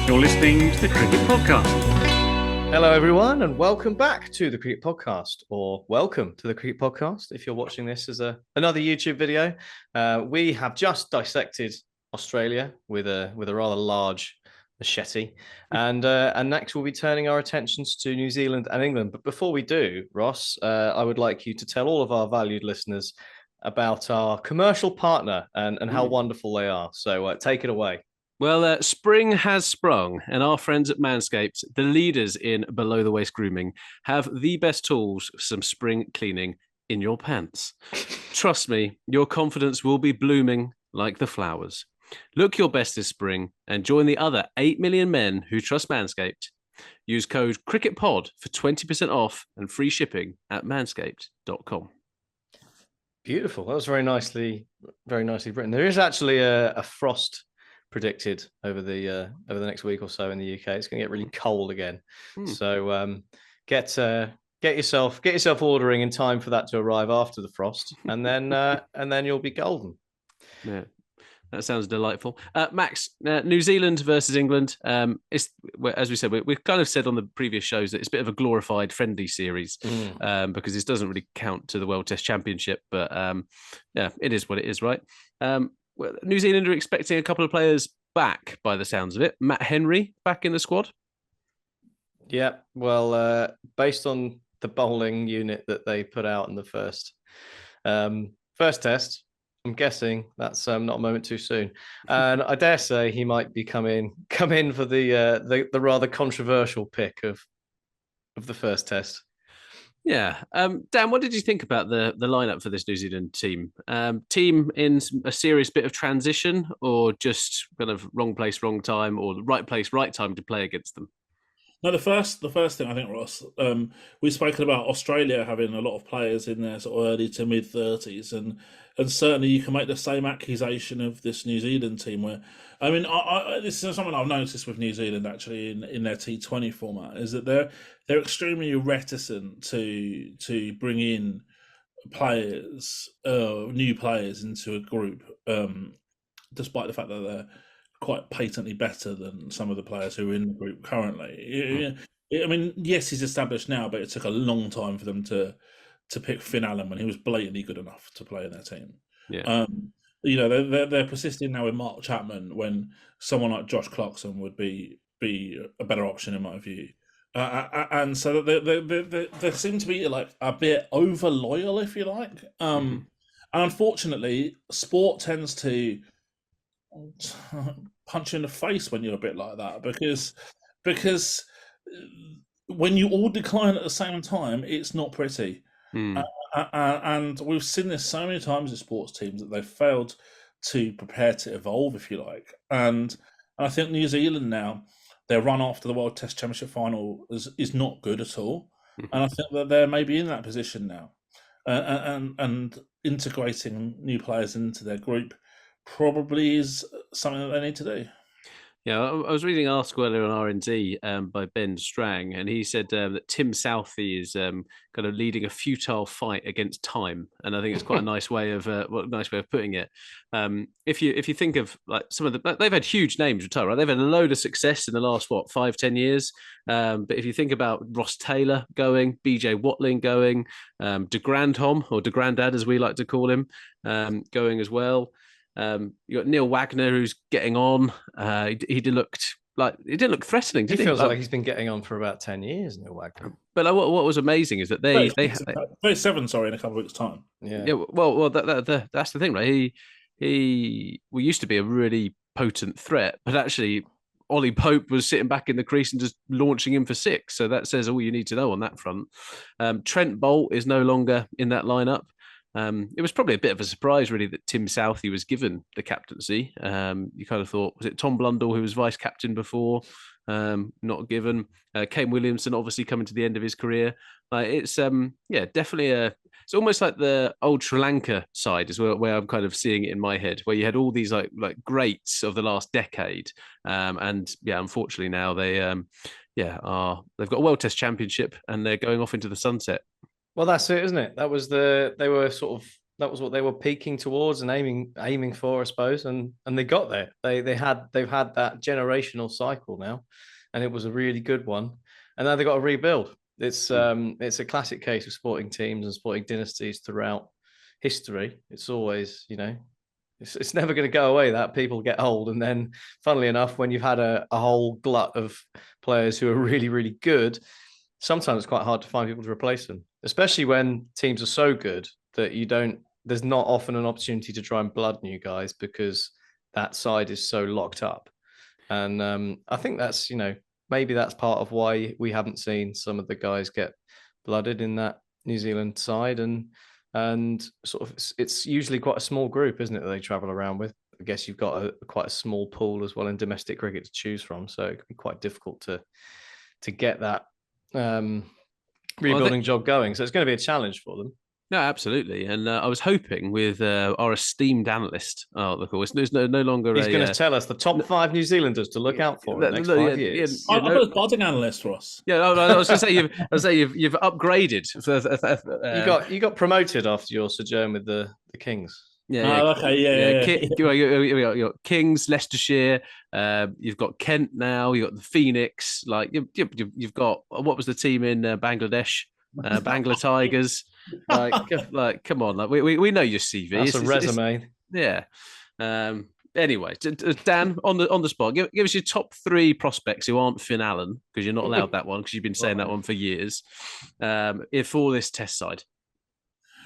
You're listening to the Cricket Podcast. Hello, everyone, and welcome back to the Cricket Podcast, or welcome to the Cricket Podcast if you're watching this as another YouTube video. We have just dissected Australia with a rather large machete, and next we'll be turning our attentions to New Zealand and England. But before we do, Ross, I would like you to tell all of our valued listeners about our commercial partner and how wonderful they are. So take it away. Well, spring has sprung, and our friends at Manscaped, the leaders in below-the-waist grooming, have the best tools for some spring cleaning in your pants. Trust me, your confidence will be blooming like the flowers. Look your best this spring and join the other 8 million men who trust Manscaped. Use code CRICKETPOD for 20% off and free shipping at manscaped.com. Beautiful. That was very nicely written. There is actually a frost predicted over the next week or so in the UK. It's going to get really cold again. So get yourself ordering in time for that to arrive after the frost, and then you'll be golden. Yeah, that sounds delightful. Max, New Zealand versus England. It's, as we said, we've kind of said on the previous shows that it's a bit of a glorified friendly series because this doesn't really count to the World Test Championship. But yeah, it is what it is, right? Well, New Zealand are expecting a couple of players back by the sounds of it. Matt Henry back in the squad. Yeah, well, based on the bowling unit that they put out in the first test, I'm guessing that's not a moment too soon. And I dare say he might be come in for the rather controversial pick of the first test. Yeah. Dan, what did you think about the lineup for this New Zealand team? Team in a serious bit of transition, or just kind of wrong place, wrong time, or the right place, right time to play against them? No, the first thing I think, Ross, we've spoken about Australia having a lot of players in their sort of early to mid 30s, and certainly you can make the same accusation of this New Zealand team. Where, I mean, this is something I've noticed with New Zealand actually in their T20 format, is that they're extremely reticent to bring in players, new players into a group, despite the fact that they're quite patently better than some of the players who are in the group currently. I mean, yes, he's established now, but it took a long time for them to pick Finn Allen when he was blatantly good enough to play in their team. Yeah. They're persisting now with Mark Chapman when someone like Josh Clarkson would be a better option in my view. And so they seem to be like a bit over loyal, if you like. And unfortunately, sport tends to punch you in the face when you're a bit like that, because when you all decline at the same time, it's not pretty. And we've seen this so many times in sports teams that they've failed to prepare to evolve, if you like. And I think New Zealand now, their run after the World Test Championship final is not good at all. And I think that they're maybe in that position now. And integrating new players into their group probably is something that they need to do. Yeah, I was reading an article earlier on R&D by Ben Strang, and he said that Tim Southey is kind of leading a futile fight against time, and I think it's quite a nice way of putting it. If you think of like some of they've had huge names retire, right? They've had a load of success in the last 5-10 years. But if you think about Ross Taylor going, BJ Watling going, De Grandhomme, or De Grandad as we like to call him, going as well. You got Neil Wagner, who's getting on. He didn't look threatening, did he? He feels like he's been getting on for about 10 years, Neil Wagner. But what was amazing is that they 37, in a couple of weeks' time. Yeah. Well, that's the thing, right? He used to be a really potent threat, but actually, Ollie Pope was sitting back in the crease and just launching him for 6. So that says all you need to know on that front. Trent Bolt is no longer in that lineup. It was probably a bit of a surprise, really, that Tim Southey was given the captaincy. You kind of thought, was it Tom Blundell, who was vice captain before, not given? Kane Williamson, obviously coming to the end of his career. It's definitely it's almost like the old Sri Lanka side is where I'm kind of seeing it in my head, where you had all these like greats of the last decade, and unfortunately now they've got a World Test Championship and they're going off into the sunset. Well, that's it, isn't it? They were sort of what they were peaking towards and aiming for, I suppose. And they got there. They've had that generational cycle now, and it was a really good one. And now they got to rebuild. It's a classic case of sporting teams and sporting dynasties throughout history. It's always, it's never going to go away that people get old. And then, funnily enough, when you've had a whole glut of players who are really, really good, sometimes it's quite hard to find people to replace them, especially when teams are so good that there's not often an opportunity to try and blood new guys because that side is so locked up. And I think that's, maybe that's part of why we haven't seen some of the guys get blooded in that New Zealand side. And sort of, it's usually quite a small group, isn't it, that they travel around with? I guess you've got quite a small pool as well in domestic cricket to choose from. So it can be quite difficult to get that rebuilding job going. So it's going to be a challenge for them. No, absolutely. And I was hoping with our esteemed analyst, there's no longer he's going to tell us the top 5 New Zealanders to look out for in the next 5 years. I put a budding analyst for us. Yeah, I was going to say you've upgraded. You got promoted after your sojourn with the Kings. Yeah. Okay. Yeah. You got Kings, Leicestershire. You've got Kent now. You got the Phoenix. Like you've got, what was the team in Bangladesh? Bangla Tigers. Like, come on! Like, we know your CV. That's a resume. Yeah. Anyway, Dan, on the spot, give us your top 3 prospects who aren't Finn Allen, because you're not allowed that one because you've been saying that one for years. For this Test side.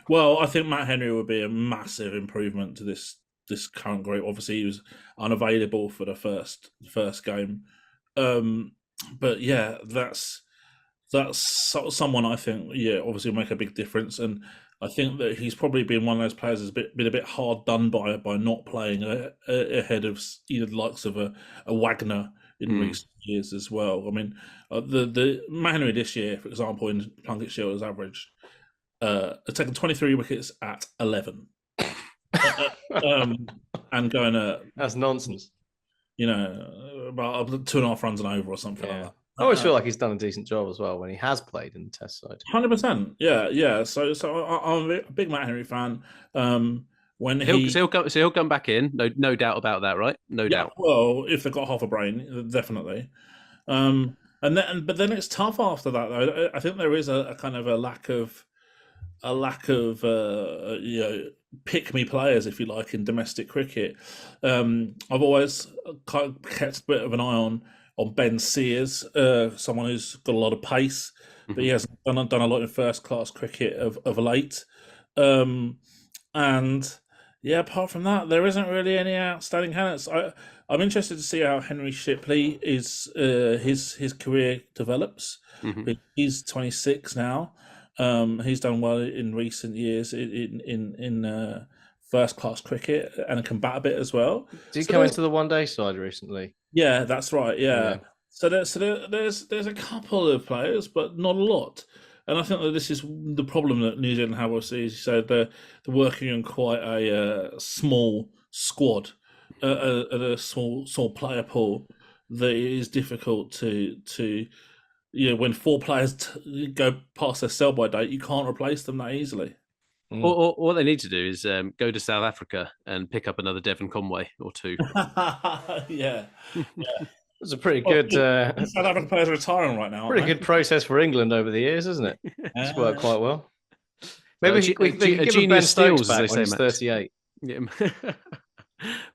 Well, I think Matt Henry would be a massive improvement to this current group. Obviously, he was unavailable for the first game, but yeah, that's someone I think, obviously will make a big difference. And I think that he's probably been one of those players that's been a bit hard done by not playing ahead of either the likes of a Wagner in recent years as well. I mean, the Matt Henry this year, for example, in Plunket Shield has averaged taken 23 wickets at 11. And going that's nonsense. About 2.5 runs and over or something like that. I always feel like he's done a decent job as well when he has played in the Test side. 100%, yeah. So I'm a big Matt Henry fan. When he'll come back in, no doubt about that, right? No doubt. Well, if they've got half a brain, definitely. But then it's tough after that, though. I think there is a kind of a lack of pick me players, if you like, in domestic cricket. I've always kind of kept a bit of an eye on Ben Sears, someone who's got a lot of pace, but he hasn't done a lot in first class cricket of late. And yeah, apart from that, there isn't really any outstanding candidates. I'm interested to see how Henry Shipley his career develops. He's 26 now. He's done well in recent years in first class cricket and can bat a bit as well. Did he come into the one day side recently? Yeah, that's right. Yeah. So there's a couple of players, but not a lot. And I think that this is the problem that New Zealand have. Obviously, as you said, they're working on quite a small squad, a small player pool that it is difficult to when 4 players go past their sell-by date, you can't replace them that easily. Or what they need to do is go to South Africa and pick up another Devon Conway or 2. Yeah. It's a pretty good. South African players are retiring right now. Pretty good process for England over the years, isn't it? It's worked quite well. Maybe we can give Ben Stokes back when he's 38. Yeah.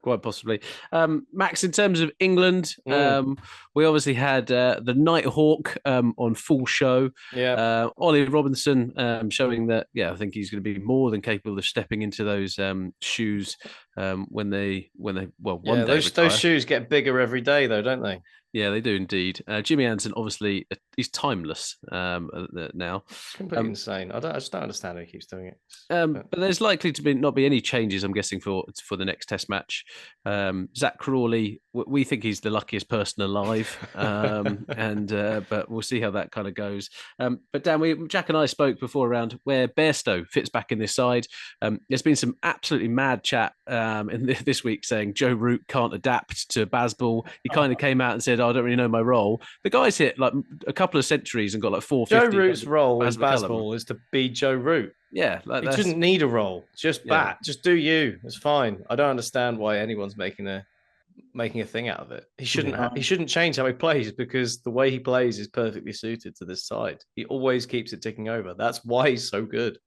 Quite possibly. Max, in terms of England, we obviously had the Nighthawk on full show. Yeah. Ollie Robinson showing that, I think he's going to be more than capable of stepping into those shoes when they one day those shoes get bigger every day, though, don't they? Yeah, they do indeed. Jimmy Anderson, obviously, he's timeless now. Completely insane. I just don't understand how he keeps doing it. But there's likely to not be any changes, I'm guessing, for the next Test match. Zach Crawley, we think he's the luckiest person alive, but we'll see how that kind of goes. But Dan, Jack and I spoke before around where Bairstow fits back in this side. There's been some absolutely mad chat in this week saying Joe Root can't adapt to Bazball. He kind of came out and said, "I don't really know my role." The guy's hit like a couple of centuries and got like 450. Joe Root's role in Bazball Bazball is to be Joe Root. Yeah, He shouldn't need a role. Just bat. Just do you. It's fine. I don't understand why anyone's making a thing out of it. He shouldn't change how he plays because the way he plays is perfectly suited to this side. He always keeps it ticking over. That's why he's so good.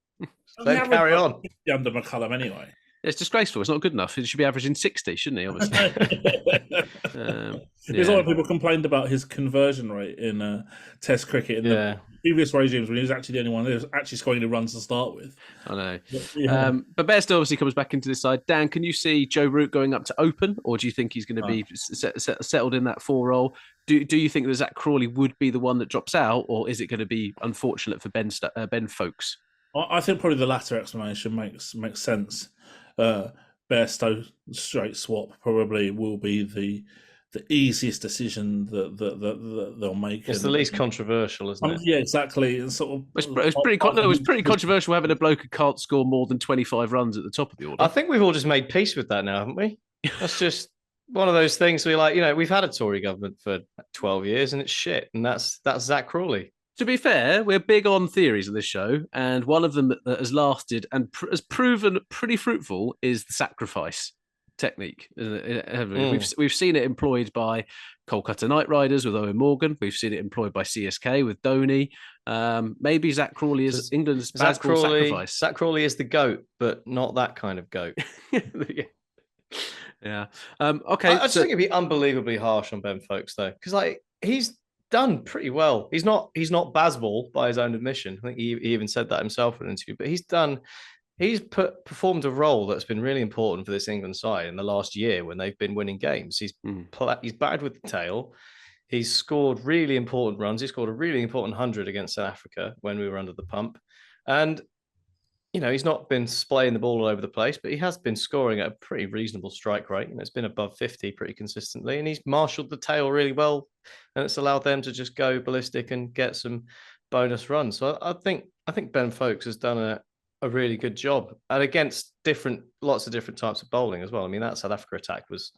Then carry on. Under McCullum anyway. It's disgraceful. It's not good enough. He should be averaging 60, shouldn't he? Obviously. There's a lot of people complained about his conversion rate in Test cricket in the previous regimes when he was actually the only one that was actually scoring the runs to start with. I know. But Bairstow obviously comes back into this side. Dan, can you see Joe Root going up to open, or do you think he's going to be settled in that 4 role? Do you think that Zach Crawley would be the one that drops out, or is it going to be unfortunate for Ben Folkes? I think probably the latter explanation makes sense. Bairstow straight swap probably will be the easiest decision that they'll make. It's the least controversial, isn't it? Yeah, exactly. And sort of, it's pretty controversial having a bloke who can't score more than 25 runs at the top of the order. I think we've all just made peace with that now, haven't we? That's just one of those things we're like, we've had a Tory government for 12 years and it's shit. And that's Zach Crawley. To be fair, we're big on theories on this show, and one of them that has lasted and has proven pretty fruitful is the sacrifice technique. We've seen it employed by Kolkata Knight Riders with Owen Morgan. We've seen it employed by CSK with Dhoni. Maybe Zach Crawley is England's Bazball sacrifice. Zach Crawley is the GOAT, but not that kind of GOAT. Yeah. Okay. I just think it'd be unbelievably harsh on Ben Folkes though, because he's done pretty well. He's not Bazball by his own admission. I think he even said that himself in an interview. But he's performed a role that's been really important for this England side in the last year when they've been winning games. He's batted with the tail. He's scored really important runs. He scored a really important 100 against South Africa when we were under the pump, and he's not been splaying the ball all over the place, but he has been scoring at a pretty reasonable strike rate. It's been above 50 pretty consistently, and he's marshaled the tail really well, and it's allowed them to just go ballistic and get some bonus runs. So I think Ben Folkes has done a really good job, and against lots of different types of bowling as well. I mean, that South Africa attack was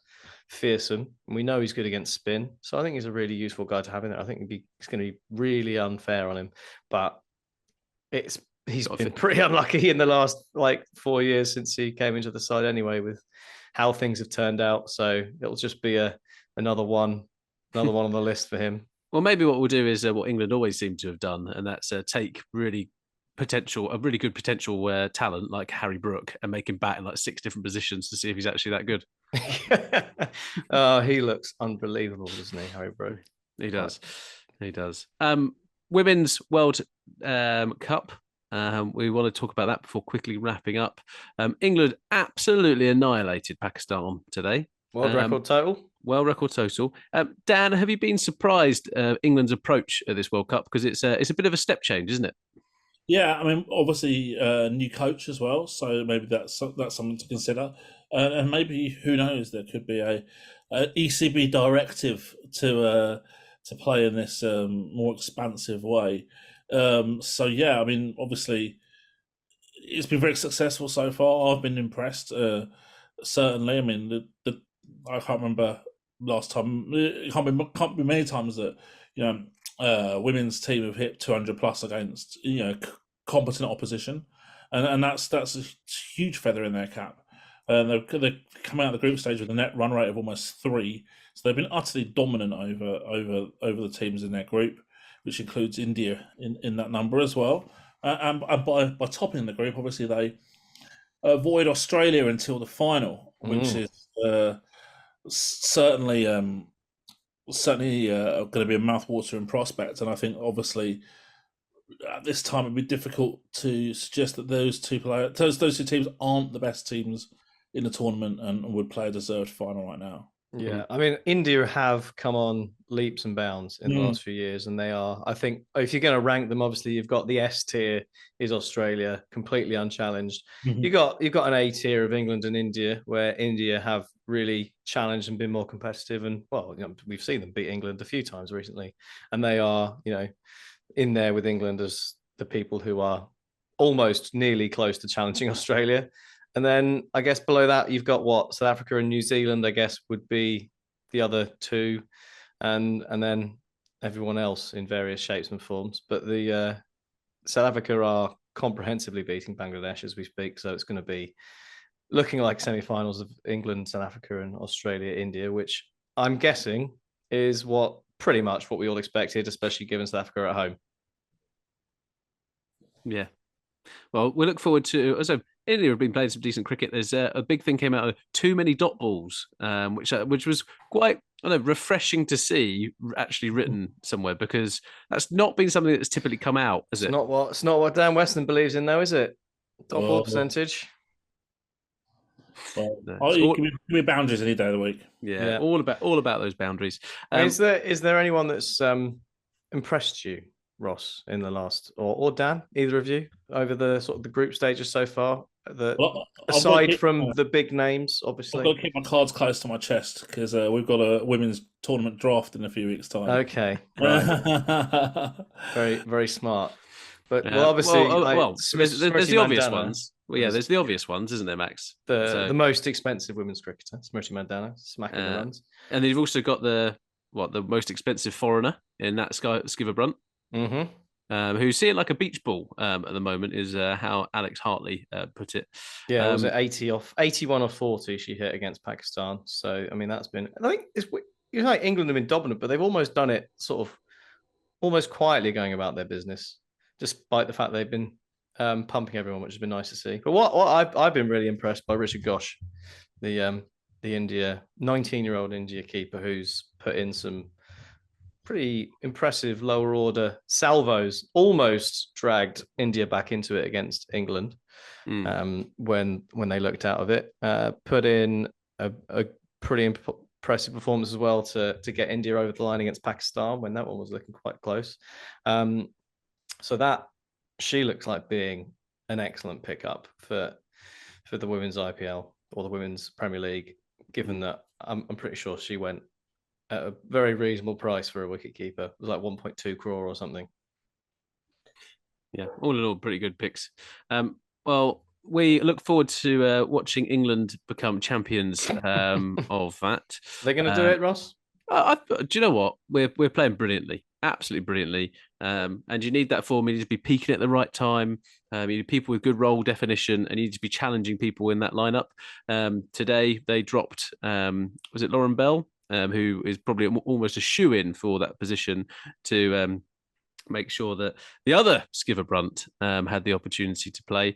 fearsome, and we know he's good against spin. So I think he's a really useful guy to have in there. I think it's going to be really unfair on him, but he's been pretty unlucky in the last 4 years since he came into the side anyway, with how things have turned out. So it'll just be another one on the list for him. Well, maybe what we'll do is what England always seem to have done, and that's take a really good potential talent like Harry Brook and make him bat in 6 different positions to see if he's actually that good. He looks unbelievable, doesn't he, Harry Brook? He does. Women's World Cup. We want to talk about that before quickly wrapping up. England absolutely annihilated Pakistan today. World record total. Dan, have you been surprised England's approach at this World Cup? Because it's a bit of a step change, isn't it? Yeah, I mean, obviously, new coach as well, so maybe that's something to consider, and maybe who knows, there could be a ECB directive to play in this more expansive way. So yeah, I mean, obviously, it's been very successful so far. I've been impressed. Certainly, I mean, I can't remember last time. It can't be many times that women's team have hit 200 plus against competent opposition, and that's a huge feather in their cap. And they've come out of the group stage with a net run rate of almost 3, so they've been utterly dominant over the teams in their group, which includes India in that number as well. And by topping the group, obviously they avoid Australia until the final, which is certainly going to be a mouthwatering prospect. And I think obviously at this time it'd be difficult to suggest that those two teams aren't the best teams in the tournament and would play a deserved final right now. Yeah, I mean, India have come on leaps and bounds in the last few years, and they are. I think if you're going to rank them, obviously you've got the S tier is Australia, completely unchallenged. Mhm. You've got an A tier of England and India, where India have really challenged and been more competitive, and well, we've seen them beat England a few times recently, and they are, in there with England as the people who are almost nearly close to challenging Australia. And then I guess below that, you've got what South Africa and New Zealand, I guess, would be the other two. And then everyone else in various shapes and forms. But the South Africa are comprehensively beating Bangladesh as we speak. So it's going to be looking like semi-finals of England, South Africa, and Australia, India, which I'm guessing is pretty much what we all expected, especially given South Africa at home. Yeah. Well, we look forward to. So India have been playing some decent cricket. There's a big thing came out of too many dot balls, which was quite refreshing to see actually written somewhere, because that's not been something that's typically come out, is it? It's not what Dan Weston believes in, though, is it? Dot ball percentage. Well, give me boundaries any day of the week. Yeah. All about those boundaries. Is there anyone that's impressed you, Ross, in the last, or Dan, either of you, over the sort of the group stages so far? Aside from the big names, obviously. I've got to keep my cards close to my chest because we've got a women's tournament draft in a few weeks' time. Okay, right. Very, very smart. But obviously, there's the obvious ones. Well, yeah, there's the obvious ones, isn't there, Max? The most expensive women's cricketer, Smriti Mandana, smacking the runs. And then you've also got the most expensive foreigner in that Skiver Brunt. Mm-hmm. Who's seeing like a beach ball at the moment, is how Alex Hartley put it. Yeah, was it 81 or 40 she hit against Pakistan? So I mean, that's been. I think it's like England have been dominant, but they've almost done it sort of almost quietly going about their business, despite the fact they've been pumping everyone, which has been nice to see. But what I've been really impressed by Richard Ghosh, the 19-year-old India keeper, who's put in some pretty impressive lower order salvos, almost dragged India back into it against England when they looked out of it. Put in a pretty impressive performance as well to get India over the line against Pakistan when that one was looking quite close. So that she looks like being an excellent pickup for the women's IPL or the women's Premier League, given that I'm pretty sure she went at a very reasonable price for a wicketkeeper. It was like 1.2 crore or something. Yeah, all in all, pretty good picks. Well, we look forward to watching England become champions of that. They're going to do it, Ross? Do you know what? We're playing brilliantly, absolutely brilliantly. And you need that form. You need to be peaking at the right time. You need people with good role definition, and you need to be challenging people in that lineup. Today, they dropped, was it Lauren Bell? Who is probably almost a shoe-in for that position to make sure that the other Skiver Brunt had the opportunity to play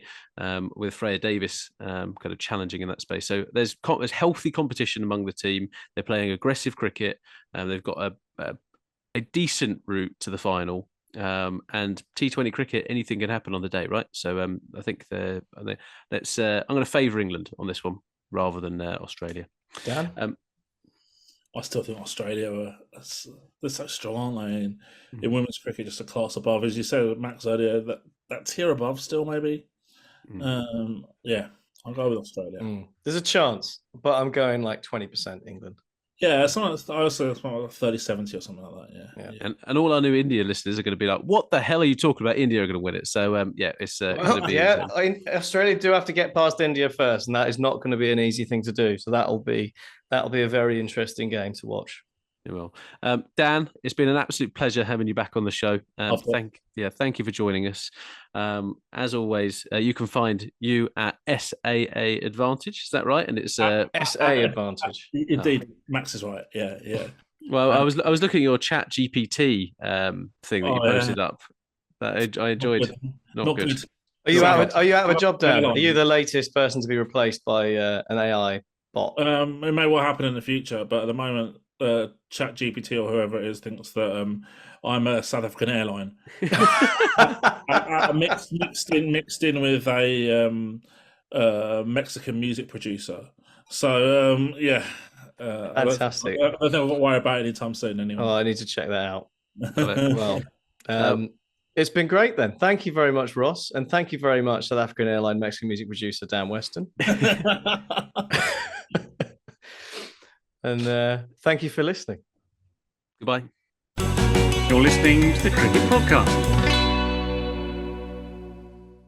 with Freya Davis kind of challenging in that space. So there's healthy competition among the team. They're playing aggressive cricket. They've got a decent route to the final. And T20 cricket, anything can happen on the day, right? So I think I'm going to favour England on this one rather than Australia. Dan? I still think Australia they're so strong, aren't they? In women's cricket, just a class above, as you said, Max earlier, that tier above still maybe. Yeah, I'll go with Australia. There's a chance, but I'm going like 20% England. Yeah, I also like 30-70 or something like that. Yeah. And all our new India listeners are going to be like, "What the hell are you talking about? India are going to win it." So it's going to be. Australia do have to get past India first, and that is not going to be an easy thing to do. So that'll be a very interesting game to watch. It will. Dan, it's been an absolute pleasure having you back on the show. Thank you for joining us. As always, you can find you at SAA Advantage. Is that right? And it's SA Advantage. Indeed, Max is right. Yeah. Well, I was looking at your Chat GPT thing that you posted up. That I enjoyed. Not good. Are you out of a job, Dan? Are you the latest person to be replaced by an AI bot? It may well happen in the future, but at the moment, Chat GPT or whoever it is thinks that I'm a South African airline. mixed in with a Mexican music producer. So Fantastic. I don't think I've got to worry about it anytime soon anyway. Oh, I need to check that out. Got it. Well, it's been great then. Thank you very much, Ross. And thank you very much, South African Airline Mexican music producer, Dan Weston. And thank you for listening. Goodbye. You're listening to the Cricket Podcast.